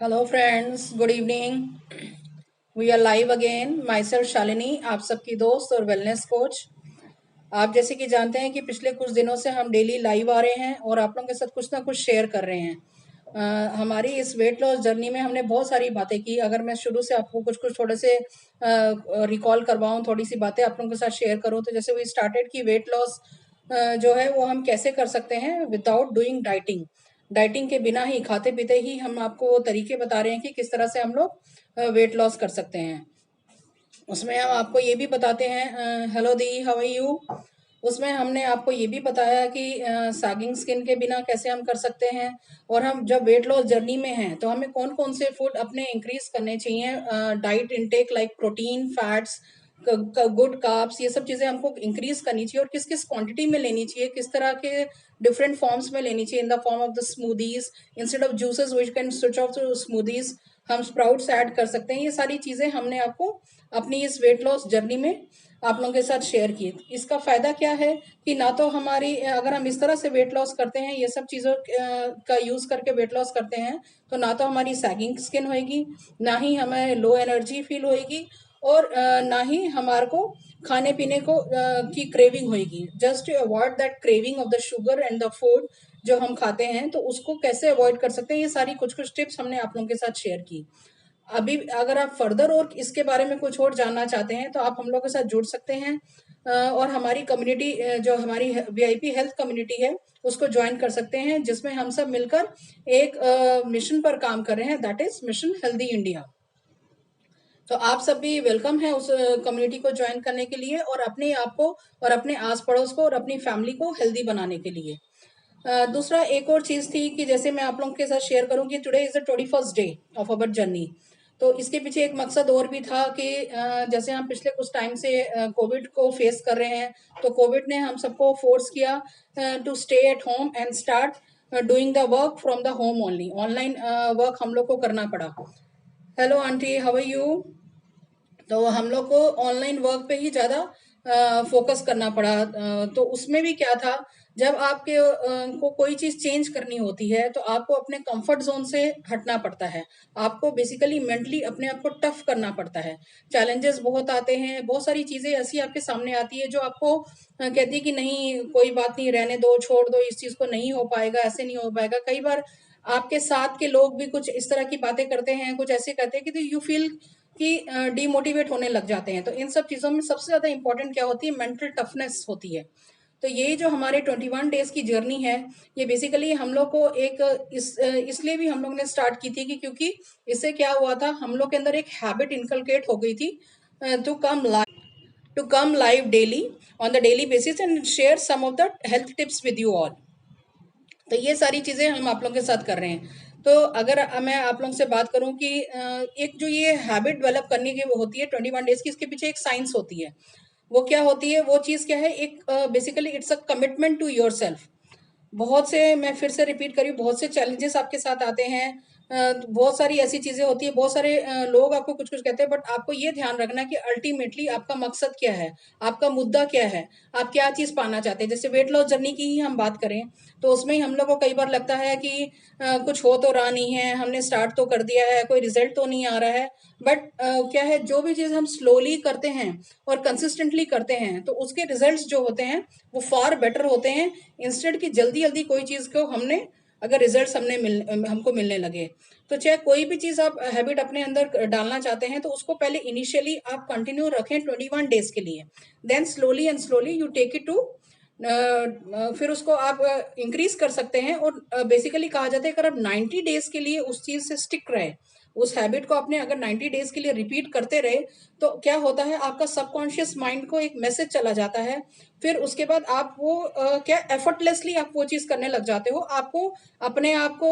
Hello friends, good evening. We are live again. Myself Shalini, आप सबकी दोस्त और वेलनेस कोच। आप जैसे कि जानते हैं कि पिछले कुछ दिनों से हम डेली लाइव आ रहे हैं और आप लोगों के साथ कुछ ना कुछ शेयर कर रहे हैं। हमारी इस वेट लॉस जर्नी में हमने बहुत सारी बातें की। अगर मैं शुरू से आपको कुछ कुछ थोड़े से रिकॉल करवाऊँ, थोड़ी सी बातें आप लोगों के साथ शेयर करूँ, तो जैसे वी स्टार्टेड कि वेट लॉस जो है वो हम कैसे कर सकते हैं विदाउट डूइंग डाइटिंग। डाइटिंग के बिना ही, खाते पीते ही हम आपको वो तरीके बता रहे हैं कि किस तरह से हम लोग वेट लॉस कर सकते हैं। उसमें हम आपको ये भी बताते हैं, हेलो दी, हाउ आर यू। उसमें हमने आपको ये भी बताया कि सैगिंग स्किन के बिना कैसे हम कर सकते हैं। और हम जब वेट लॉस जर्नी में हैं तो हमें कौन कौन से फूड अपने इंक्रीज करने चाहिए। Diet intake like protein, fats, good carbs, ये सब चीज़ें हमको इंक्रीज करनी चाहिए और किस किस क्वांटिटी में लेनी चाहिए, किस तरह के डिफरेंट फॉर्म्स में लेनी चाहिए। In the form of the smoothies, instead of juices which can switch off to smoothies, हम स्प्राउट्स ऐड कर सकते हैं। ये सारी चीज़ें हमने आपको अपनी इस वेट लॉस जर्नी में आप लोगों के साथ शेयर की। इसका फ़ायदा क्या है कि ना तो हमारी, अगर हम इस तरह से वेट लॉस करते हैं, ये सब चीज़ों का यूज़ करके वेट लॉस करते हैं, तो ना तो हमारी सैगिंग स्किन होएगी, ना ही हमें लो एनर्जी फील होएगी, और ना ही हमारे को खाने पीने को की क्रेविंग होएगी। Just to avoid that craving of the sugar and the food जो हम खाते हैं, तो उसको कैसे अवॉइड कर सकते हैं, ये सारी कुछ कुछ टिप्स हमने आप लोगों के साथ शेयर की। अभी अगर आप फर्दर और इसके बारे में कुछ और जानना चाहते हैं तो आप हम लोग के साथ जुड़ सकते हैं, और हमारी कम्युनिटी, जो हमारी वीआईपी हेल्थ कम्युनिटी है, उसको ज्वाइन कर सकते हैं, जिसमें हम सब मिलकर एक मिशन पर काम कर रहे हैं, that is mission healthy India. तो आप सब भी वेलकम है उस कम्युनिटी को ज्वाइन करने के लिए, और अपने आप को और अपने आस पड़ोस को और अपनी फैमिली को हेल्दी बनाने के लिए। दूसरा एक और चीज़ थी कि जैसे मैं आप लोगों के साथ शेयर करूं कि today is the 21st day of our journey. तो इसके पीछे एक मकसद और भी था कि जैसे हम पिछले कुछ टाइम से कोविड को फेस कर रहे हैं, तो कोविड ने हम सबको फोर्स किया to stay at home and start doing the work from the home only. Online work हम लोग को करना पड़ा। Hello aunty, how are you. तो हम लोग को ऑनलाइन वर्क पे ही ज़्यादा फोकस करना पड़ा। तो उसमें भी क्या था, जब आपके को कोई चीज़ चेंज करनी होती है तो आपको अपने कंफर्ट जोन से हटना पड़ता है। आपको बेसिकली मेंटली अपने आप को टफ करना पड़ता है। चैलेंजेस बहुत आते हैं, बहुत सारी चीज़ें ऐसी आपके सामने आती है जो आपको कहती है कि नहीं, कोई बात नहीं, रहने दो, छोड़ दो, इस चीज़ को नहीं हो पाएगा, ऐसे नहीं हो पाएगा। कई बार आपके साथ के लोग भी कुछ इस तरह की बातें करते हैं, कुछ ऐसे कहते हैं कि तो यू फील कि डीमोटिवेट होने लग जाते हैं। तो इन सब चीज़ों में सबसे ज़्यादा इंपॉर्टेंट क्या होती है, मेंटल टफनेस होती है। तो ये जो हमारे 21 डेज की जर्नी है, ये बेसिकली हम लोग को एक इसलिए भी हम लोग ने स्टार्ट की थी कि क्योंकि इससे क्या हुआ था, हम लोग के अंदर एक हैबिट इनकलकेट हो गई थी to come live daily on the daily basis and share some of the health tips with you all. तो ये सारी चीज़ें हम आप लोगों के साथ कर रहे हैं। तो अगर मैं आप लोगों से बात करूं कि एक जो ये हैबिट डेवलप करने की वो होती है 21 डेज की, इसके पीछे एक साइंस होती है। वो क्या होती है, वो चीज़ क्या है, एक basically it's a commitment to yourself. बहुत से, मैं फिर से रिपीट करी, बहुत से चैलेंजेस आपके साथ आते हैं। बहुत सारी ऐसी चीज़ें होती है, बहुत सारे लोग आपको कुछ कुछ कहते हैं, बट आपको ये ध्यान रखना कि अल्टीमेटली आपका मकसद क्या है, आपका मुद्दा क्या है, आप क्या चीज़ पाना चाहते हैं। जैसे वेट लॉस जर्नी की ही हम बात करें, तो उसमें ही हम लोग को कई बार लगता है कि कुछ हो तो रहा नहीं है, हमने स्टार्ट तो कर दिया है, कोई रिजल्ट तो नहीं आ रहा है। बट क्या है, जो भी चीज़ हम स्लोली करते हैं और कंसिस्टेंटली करते हैं, तो उसके रिजल्ट्स जो होते हैं वो फार बेटर होते हैं, इंस्टेड की जल्दी जल्दी कोई चीज़ को हमने, अगर रिजल्ट्स हमको मिलने लगे। तो चाहे कोई भी चीज़ आप हैबिट अपने अंदर डालना चाहते हैं, तो उसको पहले इनिशियली आप कंटिन्यू रखें 21 डेज के लिए, then slowly and slowly you take it to, फिर उसको आप इंक्रीज कर सकते हैं। और बेसिकली कहा जाता है अगर आप 90 डेज के लिए उस चीज़ से स्टिक रहे, उस हैबिट को अपने अगर 90 डेज के लिए रिपीट करते रहे, तो क्या होता है, आपका सबकॉन्शियस माइंड को एक मैसेज चला जाता है। फिर उसके बाद आप वो क्या एफर्टलेसली आप वो चीज़ करने लग जाते हो। आपको अपने आप को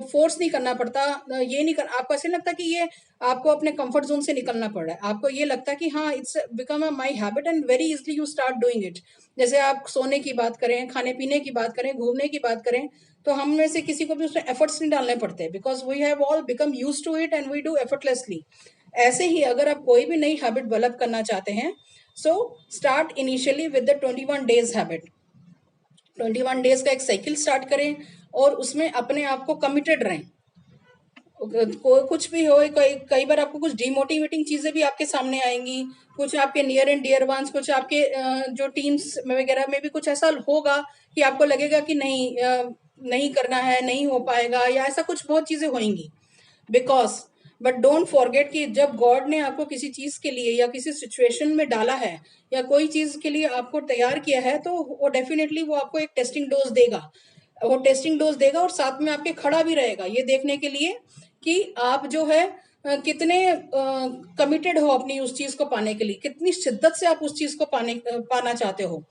फोर्स नहीं करना पड़ता, ये नहीं कर, आपको ऐसे नहीं लगता कि ये आपको अपने कंफर्ट जोन से निकलना पड़ रहा है। आपको ये लगता है कि हाँ, it's become a my habit and very easily you start doing it. जैसे आप सोने की बात करें, खाने पीने की बात करें, घूमने की बात करें, तो हम में से किसी को भी उसमें एफर्ट्स नहीं डालने पड़ते, because we have all become use to it and we do effortlessly. ऐसे ही अगर आप कोई भी नई हैबिट डेवलप करना चाहते हैं, so start initially with the 21 days habit. 21 days का एक साइकिल स्टार्ट करें और उसमें अपने आप को कमिटेड रहें। कुछ भी हो, कई कई बार आपको कुछ डिमोटिवेटिंग चीजें भी आपके सामने आएंगी, कुछ आपके नियर एंड डियर वंस, कुछ आपके जो टीम्स वगैरह में भी कुछ ऐसा होगा कि आपको लगेगा कि नहीं, नहीं करना है, नहीं हो पाएगा, या ऐसा कुछ बहुत चीजें होंगी। बिकॉज बट डोंट फॉरगेट कि जब गॉड ने आपको किसी चीज के लिए या किसी सिचुएशन में डाला है या कोई चीज के लिए आपको तैयार किया है, तो वो डेफिनेटली वो आपको एक टेस्टिंग डोज देगा। वो टेस्टिंग डोज देगा और साथ में आपके खड़ा भी रहेगा ये देखने के लिए कि आप जो है कितने कमिटेड हो अपनी उस चीज को पाने के लिए, कितनी शिद्दत से आप उस चीज को पाना चाहते हो।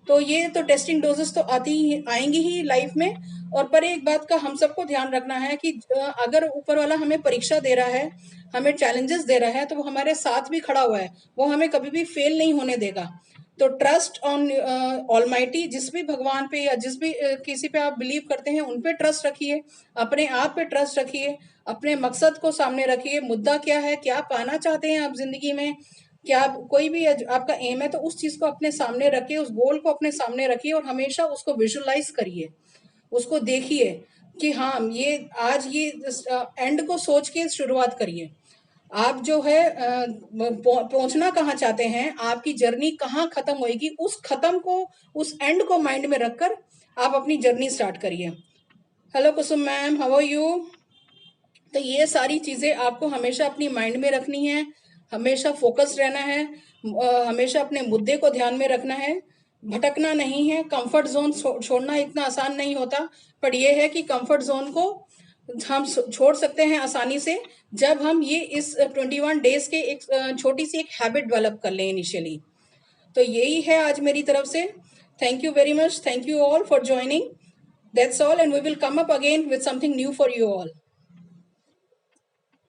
तो ये तो टेस्टिंग डोजेस तो आती ही आएंगी ही लाइफ में। और पर एक बात का हम सबको ध्यान रखना है कि अगर ऊपर वाला हमें परीक्षा दे रहा है, हमें चैलेंजेस दे रहा है, तो वो हमारे साथ भी खड़ा हुआ है, वो हमें कभी भी फेल नहीं होने देगा। तो ट्रस्ट ऑन ऑलमाइटी, जिस भी भगवान पे या जिस भी किसी पे आप बिलीव करते हैं उन पे ट्रस्ट रखिए, अपने आप पे ट्रस्ट रखिए, अपने मकसद को सामने रखिए। मुद्दा क्या है, क्या पाना चाहते हैं आप जिंदगी में, क्या कोई भी आपका एम है, तो उस चीज को अपने सामने रखिए, उस गोल को अपने सामने रखिए और हमेशा उसको विजुअलाइज करिए, उसको देखिए कि हाँ ये आज ये एंड को सोच के शुरुआत करिए। आप जो है पहुंचना कहाँ चाहते हैं, आपकी जर्नी कहाँ खत्म होएगी, उस खत्म को, उस एंड को माइंड में रखकर आप अपनी जर्नी स्टार्ट करिए। Hello Kusum ma'am, how are you? तो ये सारी चीजें आपको हमेशा अपनी माइंड में रखनी है, हमेशा फोकस रहना है, हमेशा अपने मुद्दे को ध्यान में रखना है, भटकना नहीं है। कंफर्ट जोन छोड़ना इतना आसान नहीं होता, पर यह है कि कंफर्ट जोन को हम छोड़ सकते हैं आसानी से जब हम ये इस 21 डेज के एक छोटी सी एक हैबिट डेवलप कर लें इनिशियली। तो यही है आज मेरी तरफ से। Thank you very much, thank you all for joining. That's all and we will come up again with something new for you all.